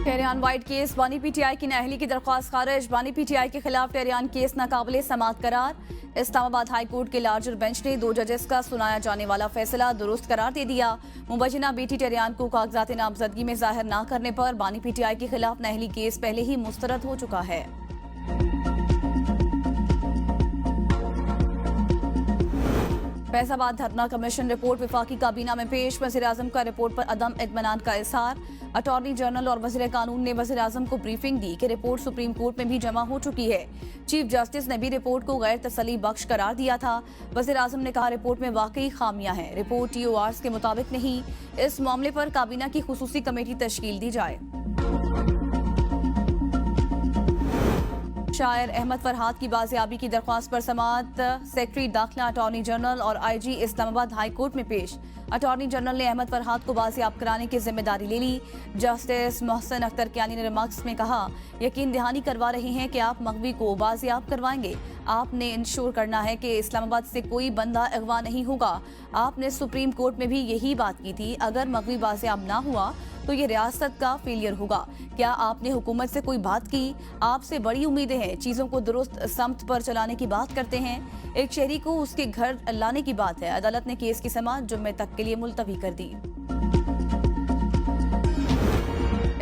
टेहरान wide case, बानी PTI की नाअहली की दरख्वास्त खारिज। बानी पीटीआई के खिलाफ टेहरान केस नाकाबिले समाअत करार। इस्लामाबाद हाई कोर्ट के लार्जर बेंच ने 2 जजेस का सुनाया जाने वाला फैसला दुरुस्त करार दे दिया। मुबैना बेटी टेहरान को कागजात नामजदगी में जाहिर न करने पर बानी पीटीआई के खिलाफ नाअहली केस पहले ही मुस्तरद हो चुका है। फैजाबाद धरना कमीशन रिपोर्ट विफाकी काबीना में पेश। वज़ीर-ए-आज़म का रिपोर्ट पर अदम इत्मीनान का इज़हार। अटॉर्नी जनरल और वज़ीर कानून ने वज़ीर-ए-आज़म को ब्रीफिंग दी कि रिपोर्ट सुप्रीम कोर्ट में भी जमा हो चुकी है। चीफ जस्टिस ने भी रिपोर्ट को गैर तसल्ली बख्श करार दिया था। वज़ीर-ए-आज़म ने कहा रिपोर्ट में वाकई खामियां हैं, रिपोर्ट TORs के मुताबिक नहीं। इस मामले पर काबीना की खुसूसी कमेटी तश्कील दी जाए। शायर अहमद फरहाद की बाजियाबी की दरख्वास्त पर समाअत। सेक्रेटरी दाखिला अटॉर्नी जनरल और IG इस्लामाबाद हाई कोर्ट में पेश। अटॉर्नी जनरल ने अहमद फरहाद को बाजियाब कराने की जिम्मेदारी ले ली। जस्टिस मोहसिन अख्तर कियानी ने रिमार्क्स में कहा, यकीन दहानी करवा रहे हैं कि आप मगवी को बाजियाब करवाएंगे। आपने इंश्योर करना है कि इस्लामाबाद से कोई बंदा अगवा नहीं होगा। आपने सुप्रीम कोर्ट में भी यही बात की थी। अगर मगवी बाजियाब ना हुआ तो ये रियासत का फेलियर होगा। क्या आपने हुकूमत से कोई बात की? आपसे बड़ी उम्मीदें हैं। चीजों को दुरुस्त समत पर चलाने की बात करते हैं। एक शहरी को उसके घर लाने की बात है। अदालत ने केस की समाअत जुम्मे तक के लिए मुलतवी कर दी।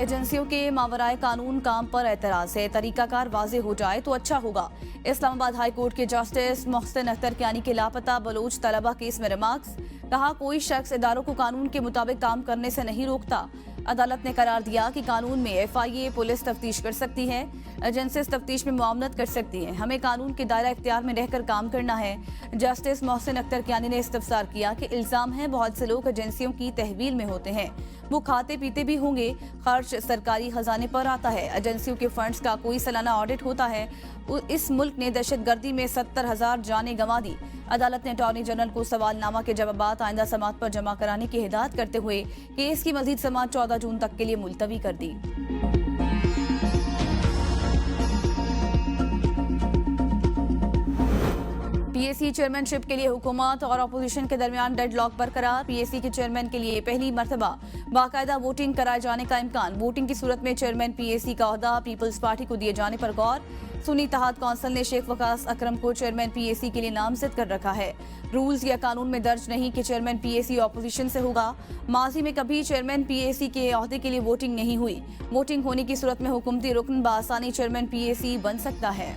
एजेंसियों के मावराए कानून काम पर एतराज है। तरीकाकार वाज़ेह हो जाए तो अच्छा होगा। इस्लामाबाद हाई कोर्ट के जस्टिस मोहसिन अख्तर कियानी के लापता बलोच तलबा केस में रिमार्क्स। कहा, कोई शख्स इदारों को कानून के मुताबिक काम करने से नहीं रोकता। अदालत ने करार दिया कि कानून में FIA पुलिस तफ्तीश कर सकती है, एजेंसीज तफ्तीश में मुआवनत कर सकती हैं। हमें कानून के दायरा इख्तियार में रहकर काम करना है। जस्टिस मोहसिन अख्तर कियानी ने इस्तफसार किया कि इल्जाम है बहुत से लोग एजेंसियों की तहवील में होते हैं। वो खाते पीते भी होंगे। खर्च सरकारी खजाने पर आता है। एजेंसियों के फंड्स का कोई सालाना ऑडिट होता है। इस मुल्क ने दहशतगर्दी में 70,000 जानें गंवा दी। अदालत ने अटॉर्नी जनरल को सवालनामा के जवाबात आइंदा समाअत पर जमा कराने की हिदायत करते हुए केस की मजीद समाअत 14 जून तक के लिए मुलतवी कर दी। PAC चेयरमैनशिप के लिए हुकूमत और अपोजिशन के दरमियान डेडलॉक बरकरार। PAC के चेयरमैन के लिए पहली मरतबा बाकायदा वोटिंग कराए जाने का इम्कान। वोटिंग की सूरत में चेयरमैन PAC का ओहदा पीपल्स पार्टी को दिए जाने पर गौर। सुन्नी इत्तेहाद कौंसिल ने शेख वकास अकरम को चेयरमैन PAC के लिए नामजद कर रखा है। रूल्स या कानून में दर्ज नहीं कि चेयरमैन PAC ऑपोजिशन से होगा। माजी में कभी चेयरमैन PAC के ओहदे के लिए वोटिंग नहीं हुई। वोटिंग होने की सूरत में हुकूमती रुकन बासानी चेयरमैन PAC बन सकता है।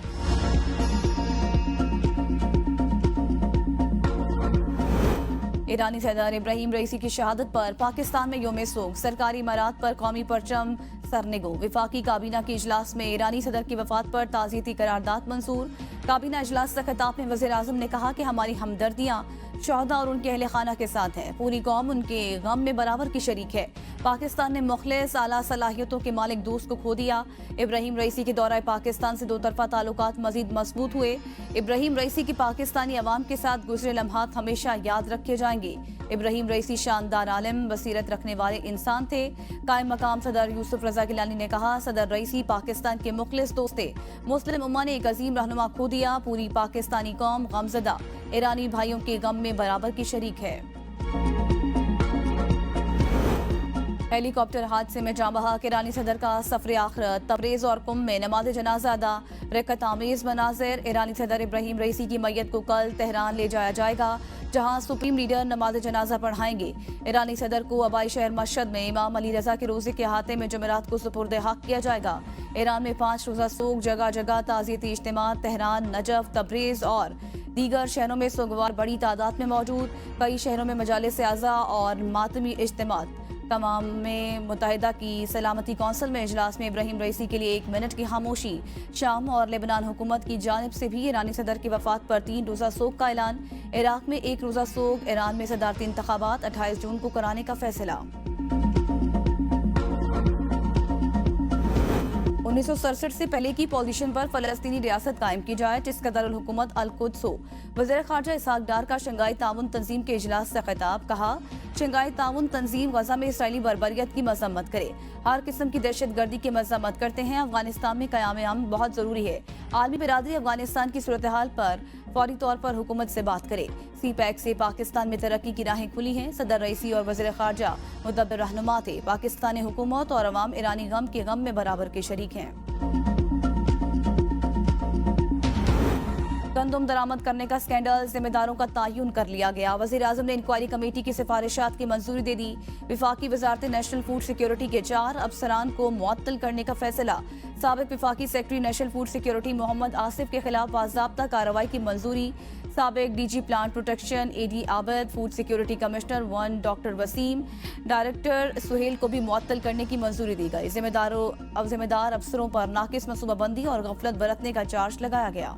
ईरानी सदर इब्राहिम रईसी की शहादत पर पाकिस्तान में योम सोग। सरकारी इमारत पर कौमी परचम सरनेगो। विफाकी काबीना के इजलास में ईरानी सदर की वफात पर ताज़ियती करारदाद मंजूर। काबीना इजलास से खिताब में वज़ीर-ए-आज़म ने कहा कि हमारी हमदर्दियाँ शोहदा और उनके अहले खाना के साथ है। पूरी कौम उनके गम में बराबर की शरीक है। पाकिस्तान ने मुखलिस आला सलाहियतों के मालिक दोस्त को खो दिया। इब्राहिम रईसी के दौरा पाकिस्तान से 2 तरफा ताल्लुकात मजीद मजबूत हुए। इब्राहिम रईसी की पाकिस्तानी अवाम के साथ गुजरे लम्हात हमेशा याद रखे जाएंगे। इब्राहिम रईसी शानदार आलिम, बसीरत रखने वाले इंसान थे। कायम मकाम सदर यूसुफ रजा गिलानी ने कहा, सदर रईसी पाकिस्तान के मुखलिस दोस्त थे। मुस्लिम उम्मा ने एक अजीम रहनुमा खो दिया। पूरी पाकिस्तानी कौम गमजदा ईरानी भाइयों के गम में बराबर की शरीक है। हेलीकॉप्टर हादसे में जाँ बहक। ईरानी सदर का सफर आखिरत। तबरेज और कुम में नमाज जनाजा अदा। रकत आमेज मनाजिर। ईरानी सदर इब्राहिम रईसी की मैयत को कल तेहरान ले जाया जाएगा, जहां सुप्रीम लीडर नमाज जनाजा पढ़ाएंगे। ईरानी सदर को आबाई शहर मशहद में इमाम अली रजा के रोजे के अहाते में जमेरात को सुपुर्द हक किया जाएगा। ईरान में 5 रोजा सोग, जगह जगह ताज़ियती इज्तिमा। तेहरान, नजफ, तबरेज और दीगर शहरों में सोगवार बड़ी तादाद में मौजूद। कई शहरों में मजालिस आज़ा और मातमी इज्तिमा। तमाम में मुत्तहिदा की सलामती कौंसिल में इजलास में इब्राहिम रईसी के लिए 1 मिनट की खामोशी। शाम और लेबनान हुकूमत की जानिब से भी ईरानी सदर की वफात पर 3 रोजा सोग का ऐलान। इराक में 1 रोजा सोग। ईरान में सदारती इंतखाबात 28 जून को कराने का फैसला। 1967 से पहले की पोजीशन पर फलस्तीनी रियासत कायम की जाए, जिसका दारुल हुकूमत अल कुद्स हो। वज़ीर ख़ारजा इसहाक डार का शंघाई ताउन तंजीम के इजलास से खिताब। कहा, शंघाई ताउन तंजीम गजा में इसराइली बर्बरियत की मजम्मत करे। हर किस्म की दहशतगर्दी की मजम्मत करते हैं। अफगानिस्तान में क़याम अमन बहुत जरूरी है। आलमी बिरादरी अफगानिस्तान की सूरत हाल पर फौरी तौर पर हुकूमत से बात करे। CPEC से पाकिस्तान में तरक्की की राहें खुली हैं। सदर रईसी और वज़ीर ख़ारजा मुदब्बिर रहनुमा थे। पाकिस्तानी हुकूमत और अवाम ईरानी गम के गम में बराबर के शरीक हैं। गंदम दरामद करने का स्कैंडल, जिम्मेदारों का तयन कर लिया गया। वज़ीर आज़म ने इंक्वायरी कमेटी की सिफारिशात की मंजूरी दे दी। विफाकी वजारत नेशनल फूड सिक्योरिटी के 4 अफसरान को मुअत्तल करने का फैसला। साबिक विफाकी secretary national food security Mohammad Asif के खिलाफ बाज़ाब्ता कार्रवाई की मंजूरी। साबिक DG plant protection AD Abid, food security commissioner 1 doctor Waseem, director Suhail को भी मुअत्तल करने की मंजूरी दी गई। जिम्मेदार अफसरों पर नाकिस मनसूबाबंदी और गफलत बरतने का चार्ज लगाया गया।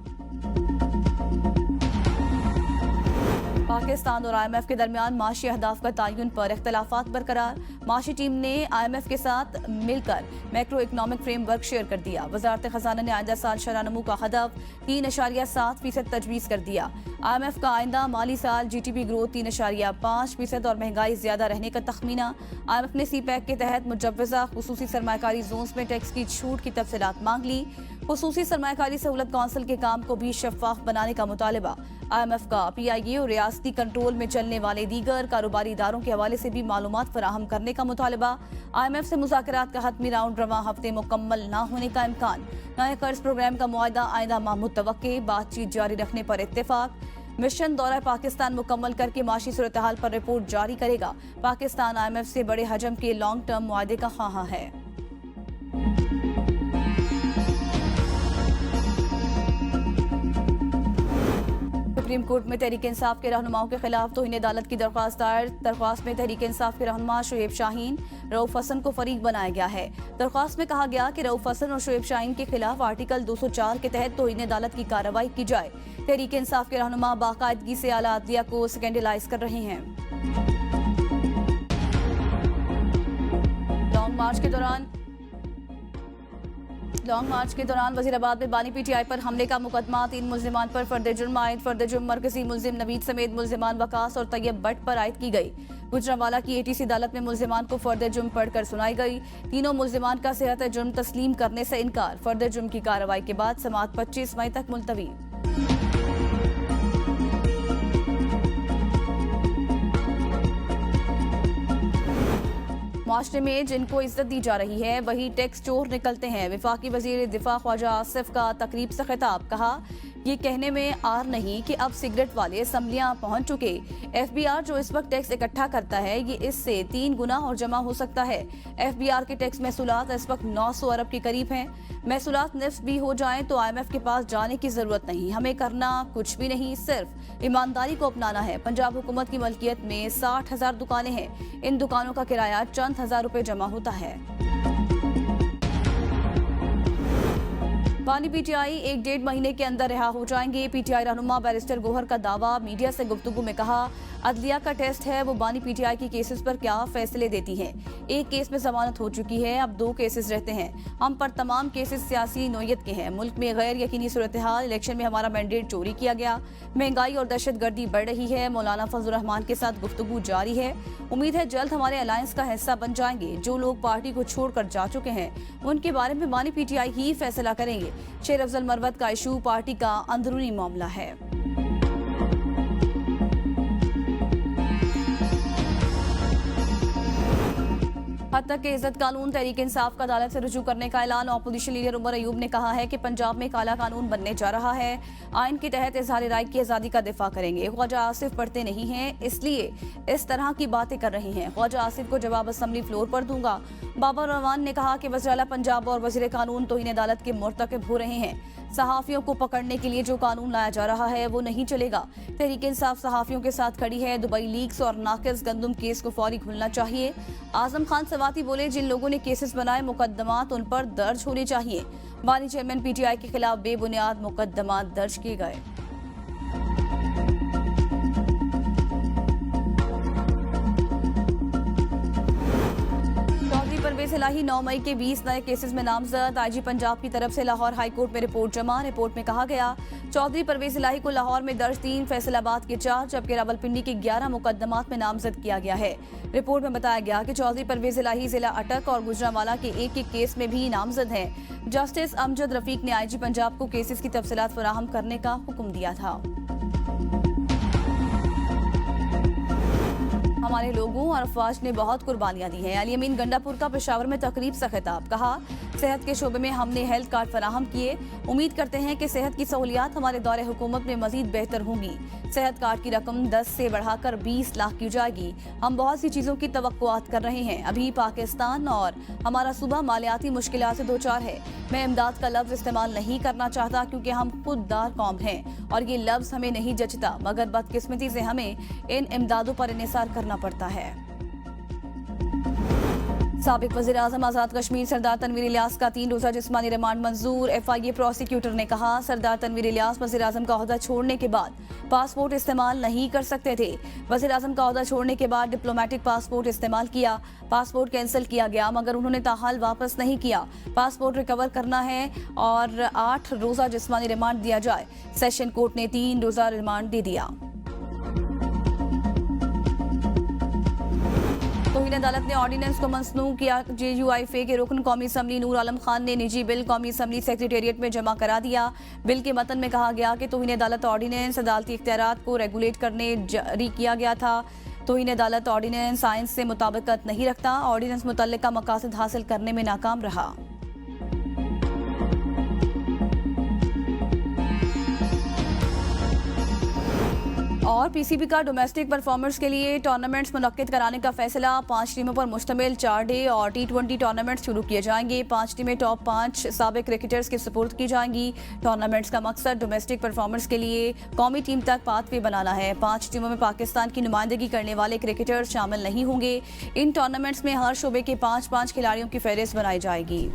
पाकिस्तान और IMF के दरमियान माशी अहदाफ का तयन पर इख्तलाफात बरकरार। माशी टीम ने IMF के साथ मिलकर मैक्रो इकनॉमिक फ्रेमवर्क शेयर कर दिया। वजारत खजाना ने आइंदा साल शरानमू का हदफ 3.7% तजवीज़ कर दिया। IMF का आइंदा माली साल GDP ग्रोथ 3.5% और महंगाई ज्यादा रहने का तखमीना। IMF ने CPEC के तहत मुजव्वज़ा खुसूसी सरमायाकारी जोन्स में टैक्स की छूट की तफसीलात मांग ली। खुसूसी सरमायाकारी सहूलत कौंसिल के काम को भी शफाफ बनाने का मुतालबा। IMF का PIA और रियासती कंट्रोल में चलने वाले दीगर कारोबारी इदारों के हवाले से भी मालूमात फराहम करने का मुतालबा। IMF से मुज़ाकरात का हतमी राउंड रवां हफ्ते मुकम्मल न होने का इम्कान। नए कर्ज प्रोग्राम का मुआहदा आइंदा माह मुतवक्के, बातचीत जारी रखने पर इत्तेफाक। मिशन दौरा पाकिस्तान मुकम्मल करके माशी सूरत हाल पर रिपोर्ट जारी करेगा। पाकिस्तान IMF से बड़े हजम के लॉन्ग टर्म मुआहदे का ख्वाह है। सुप्रीम कोर्ट में तहरीक इंसाफ के रहनुमाओं के खिलाफ तौहीन अदालत की दरख्वास्त दायर। दरख्वास्त में तहरीक इंसाफ के रहनुमा शुएब शाहीन, रऊफ हसन को फरीक बनाया गया है। दरख्वास्त में कहा गया कि रऊफ हसन और शुएब शाहीन के खिलाफ आर्टिकल 204 के तहत तौहीन अदालत की कार्रवाई की जाए। तहरीक इंसाफ के रहनुमा बाकायदगी से आला अदलिया को स्कैंडलाइज कर रहे हैं। लॉन्ग मार्च के दौरान वजीराबाद में बानी PTI पर हमले का मुकदमा, 3 मुल्जिमान पर फर्द जुर्म आयद। फर्द जुर्म मरकजी मुल्जिम नवीद समेत मुल्जिमान वकास और तैयब भट्ट पर आयद की गई। गुजरांवाला की ATC अदालत में मुल्जिमान को फर्द जुर्म पढ़कर सुनाई गई। तीनों मुल्जिमान का सेहत जुर्म तस्लीम करने से इनकार। फर्द जुर्म की कार्रवाई के बाद समाअत 25 मई तक मुलतवी। माशरे में जिनको इज्जत दी जा रही है वही टैक्स चोर निकलते हैं। विफाकी वजीर दिफा ख्वाजा आसिफ का तकरीब से खिताब। कहा, ये कहने में आर नहीं कि अब सिगरेट वाले असम्बलियां पहुंच चुके। FBR जो इस वक्त टैक्स इकट्ठा करता है ये इससे 3 गुना और जमा हो सकता है। FBR के टैक्स महसूलात इस वक्त 900 अरब के करीब हैं। महसूलात निफ्स भी हो जाएं तो IMF के पास जाने की जरूरत नहीं। हमें करना कुछ भी नहीं, सिर्फ ईमानदारी को अपनाना है। पंजाब हुकूमत की मलकियत में 60,000 दुकानें हैं। इन दुकानों का किराया चंद हजार रुपए जमा होता है। बानी PTI 1-1.5 महीने के अंदर रिहा हो जाएंगे। PTI रहनुमा बैरिस्टर गोहर का दावा। मीडिया से गुफ्तगू में कहा, अदलिया का टेस्ट है वो बानी PTI की केसेस पर क्या फैसले देती है। एक केस में जमानत हो चुकी है, अब 2 केसेस रहते हैं। हम पर तमाम केसेस सियासी नोयत के हैं। मुल्क में गैर यकीनी सूरत हाल, इलेक्शन में हमारा मैंडेट चोरी किया गया, महंगाई और दहशतगर्दी बढ़ रही है। मौलाना फजल रहमान के साथ गुफ्तगू जारी है। उम्मीद है जल्द हमारे अलायंस का हिस्सा बन जाएंगे। जो लोग पार्टी को छोड़कर जा चुके हैं उनके बारे में बानी PTI ही फैसला करेंगे। शेर अफजल मरवत का इशू पार्टी का अंदरूनी मामला है। हद तक के इज्जत कानून तहरीक इंसाफ का अदालत से रुजू करने का ऐलान। अपोजिशन लीडर उमर अयूब ने कहा है कि पंजाब में काला कानून बनने जा रहा है। आइन के तहत इजहार राय की आज़ादी का दिफा करेंगे। ख्वाजा आसिफ पढ़ते नहीं हैं इसलिए इस तरह की बातें कर रहे हैं। ख्वाजा आसिफ को जवाब असम्बली फ्लोर पर दूंगा। बाबर रहमान ने कहा कि वज़ीर आला पंजाब और वज़ीर कानून तौहीन अदालत के मुर्तकिब हो रहे हैं। सहाफ़ियों को पकड़ने के लिए जो कानून लाया जा रहा है वो नहीं चलेगा। तहरीक इंसाफ सहाफ़ियों के साथ खड़ी है। दुबई लीक्स और नाकिस गंदम केस को फौरी खुलना चाहिए। आजम खान सवाती बोले, जिन लोगों ने केसेस बनाए मुकदमात उन पर दर्ज होने चाहिए। बानी चेयरमैन PTI के खिलाफ बेबुनियाद मुकदमात दर्ज किए गए। परवेज इलाही 9 मई के 20 नए केसेस में नामजद। IG पंजाब की तरफ से लाहौर हाई कोर्ट में रिपोर्ट जमा। रिपोर्ट में कहा गया, चौधरी परवेज इलाही को लाहौर में दर्ज 3, फैसलाबाद के 4 जबकि रावलपिंडी के 11 मुकदमात में नामजद किया गया है। रिपोर्ट में बताया गया कि चौधरी परवेज इलाही जिला अटक और गुजरांवाला के एक केस में भी नामजद हैं। जस्टिस अमजद रफीक ने IG पंजाब को केसेस की तफसीलात फराहम करने का हुक्म दिया था। हमारे लोगों और अफवाज ने बहुत कुर्बानियां दी हैं। अली अमीन गंडापुर का पेशावर में तकरीब से खिताब, कहा सेहत के शोबे में हमने हेल्थ कार्ड फराहम किए, उम्मीद करते हैं कि सेहत की सहूलियात हमारे दौरे हुकूमत में मजीद बेहतर होंगी। सेहत कार्ड की रकम 10 से बढ़ाकर 20 लाख की जाएगी। हम बहुत सी चीज़ों की तवक्कुआत कर रहे हैं। अभी पाकिस्तान और हमारा सूबा मालियाती मुश्किलात से दो चार है। मैं इमदाद का लफ्ज़ इस्तेमाल नहीं करना चाहता क्योंकि हम खुददार कौम हैं और ये लफ्ज़ हमें नहीं जचता, मगर बदकिस्मती से हमें इन इमदादों पर इन्हिसार करना पड़ता है। साबिक वज़ीर आज़म आज़ाद कश्मीर सरदार तनवीर इलियास का 3 रोज़ा जिस्मानी रिमांड मंजूर। FIA प्रोसिक्यूटर ने कहा सरदार तनवीर इलियास वज़ीर आज़म का ओहदा छोड़ने के बाद पासपोर्ट इस्तेमाल नहीं कर सकते थे। वज़ीर आज़म का ओहदा छोड़ने के बाद डिप्लोमेटिक पासपोर्ट इस्तेमाल किया, पासपोर्ट कैंसिल किया गया मगर उन्होंने ताहाल वापस नहीं किया। पासपोर्ट रिकवर करना है और 8 रोज़ा जिस्मानी रिमांड दिया जाए। सेशन कोर्ट ने 3 रोज़ा रिमांड दे दिया। तौहीन अदालत ने ऑर्डिनेंस को मसनूख किया। JUIFA के रुकन कौमी असम्बली नूर आलम खान ने निजी बिल कौमी असम्बली सेक्रेटेरिएट में जमा करा दिया। बिल के मतन में कहा गया कि तौहीन अदालत ऑर्डिनेंस अदालती इख्तियारात को रेगुलेट करने जारी किया गया था। तौहीन अदालत ऑर्डिनेंस साइंस से मुताबिकत नहीं रखता। ऑर्डिनेंस मुतल्लिका मकासद हासिल करने में नाकाम रहा। और PCB का डोमेस्टिक परफॉर्मर्स के लिए टूर्नामेंट्स मुनक्किद कराने का फैसला। 5 टीमों पर मुश्तमिल 4 डे और T20 टूर्नामेंट्स शुरू किए जाएंगे। 5 टीमें टॉप 5 साबिक क्रिकेटर्स के सपोर्ट की जाएंगी। टूर्नामेंट्स का मकसद डोमेस्टिक परफॉर्मर्स के लिए कौमी टीम तक पाथवे बनाना है। 5 टीमों में पाकिस्तान की नुमाइंदगी करने वाले क्रिकेटर्स शामिल नहीं होंगे। इन टूर्नामेंट्स में हर शोबे के 5-5 खिलाड़ियों की फहरिस्त बनाई जाएगी।